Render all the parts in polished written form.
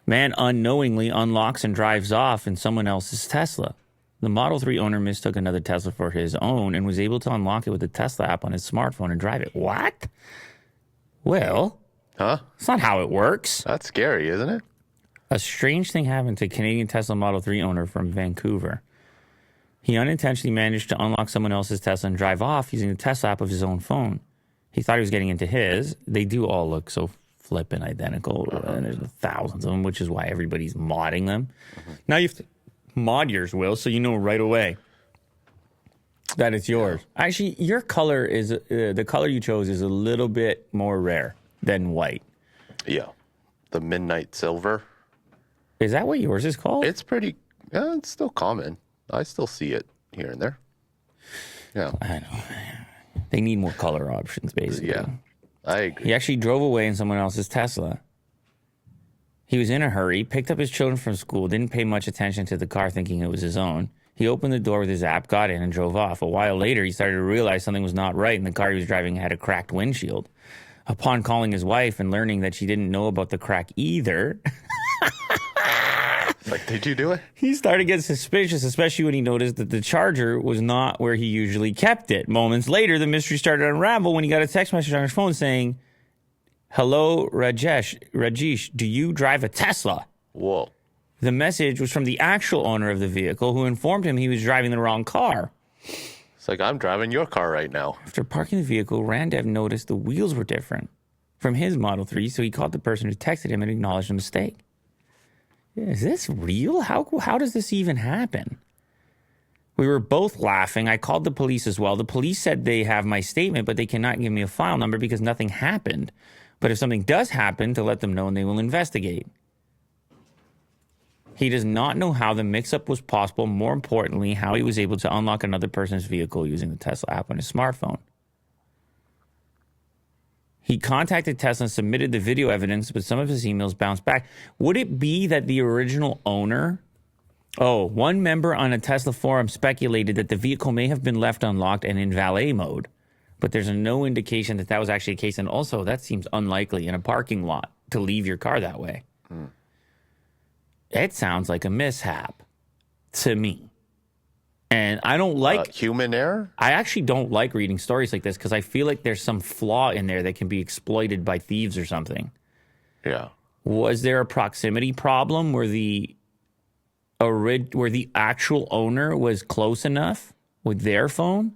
Man unknowingly unlocks and drives off in someone else's Tesla. The Model 3 owner mistook another Tesla for his own and was able to unlock it with the Tesla app on his smartphone and drive it. What? Well, that's not how it works. That's scary, isn't it? A strange thing happened to Canadian Tesla Model 3 owner from Vancouver. He unintentionally managed to unlock someone else's Tesla and drive off using the Tesla app of his own phone. He thought he was getting into his. They do all look so flippin' identical, and there's thousands of them, which is why everybody's modding them. Now you have to mod yours, Will, so you know right away that it's yours. Actually, your color is the color you chose is a little bit more rare than white. Yeah, the midnight silver. Is that what yours is called? It's pretty. It's still common. I still see it here and there. Yeah, I know. They need more color options, basically. Yeah, I agree. He actually drove away in someone else's Tesla. He was in a hurry, picked up his children from school, didn't pay much attention to the car, thinking it was his own. He opened the door with his app, got in, and drove off. A while later, he started to realize something was not right, and the car he was driving had a cracked windshield. Upon calling his wife and learning that she didn't know about the crack either... Like, did you do it? He started to get suspicious, especially when he noticed that the charger was not where he usually kept it. Moments later, the mystery started to unravel when he got a text message on his phone saying, "Hello, Rajesh, do you drive a Tesla?" Whoa. The message was from the actual owner of the vehicle who informed him he was driving the wrong car. It's like, I'm driving your car right now. After parking the vehicle, Randev noticed the wheels were different from his Model 3, so he called the person who texted him and acknowledged the mistake. Is this real? How does this even happen? We were both laughing. I called the police as well. The police said they have my statement, but they cannot give me a file number because nothing happened. But if something does happen, to let them know and they will investigate. He does not know how the mix-up was possible. More importantly, how he was able to unlock another person's vehicle using the Tesla app on his smartphone. He contacted Tesla and submitted the video evidence, but some of his emails bounced back. Would it be that the original owner... one member on a Tesla forum speculated that the vehicle may have been left unlocked and in valet mode, but there's no indication that that was actually the case. And also, that seems unlikely in a parking lot to leave your car that way. It sounds like a mishap to me. And I don't like... human error? I actually don't like reading stories like this because I feel like there's some flaw in there that can be exploited by thieves or something. Yeah. Was there a proximity problem where the actual owner was close enough with their phone?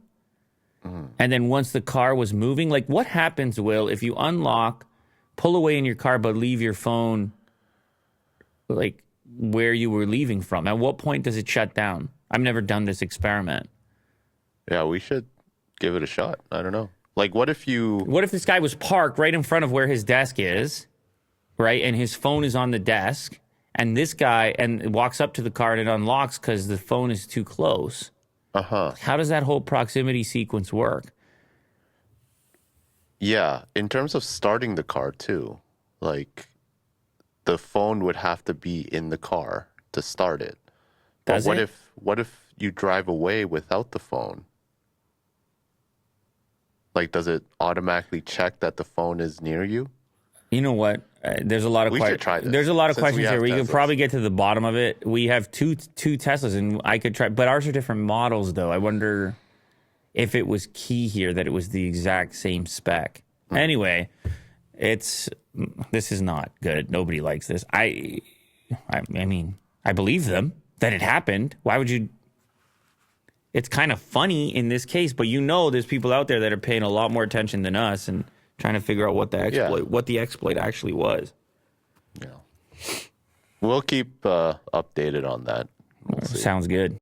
And then once the car was moving, like what happens, Will, if you unlock, pull away in your car, but leave your phone like where you were leaving from? At what point does it shut down? I've never done this experiment. Yeah, we should give it a shot. I don't know. Like, what if this guy was parked right in front of where his desk is, right? And his phone is on the desk, and this guy walks up to the car and it unlocks because the phone is too close. How does that whole proximity sequence work? Yeah, in terms of starting the car too, like the phone would have to be in the car to start it. But what if you drive away without the phone? Like, does it automatically check that the phone is near you? You know what? There's a lot of there's a lot of questions here. We could probably get to the bottom of it. We have two Teslas, and I could try, but ours are different models, though. I wonder if it was key here that it was the exact same spec. Anyway, this is not good. Nobody likes this. I mean, I believe them that it happened. Why would you? It's kind of funny in this case, but there's people out there that are paying a lot more attention than us and trying to figure out what the exploit actually was. Yeah, we'll keep updated on that. Sounds good.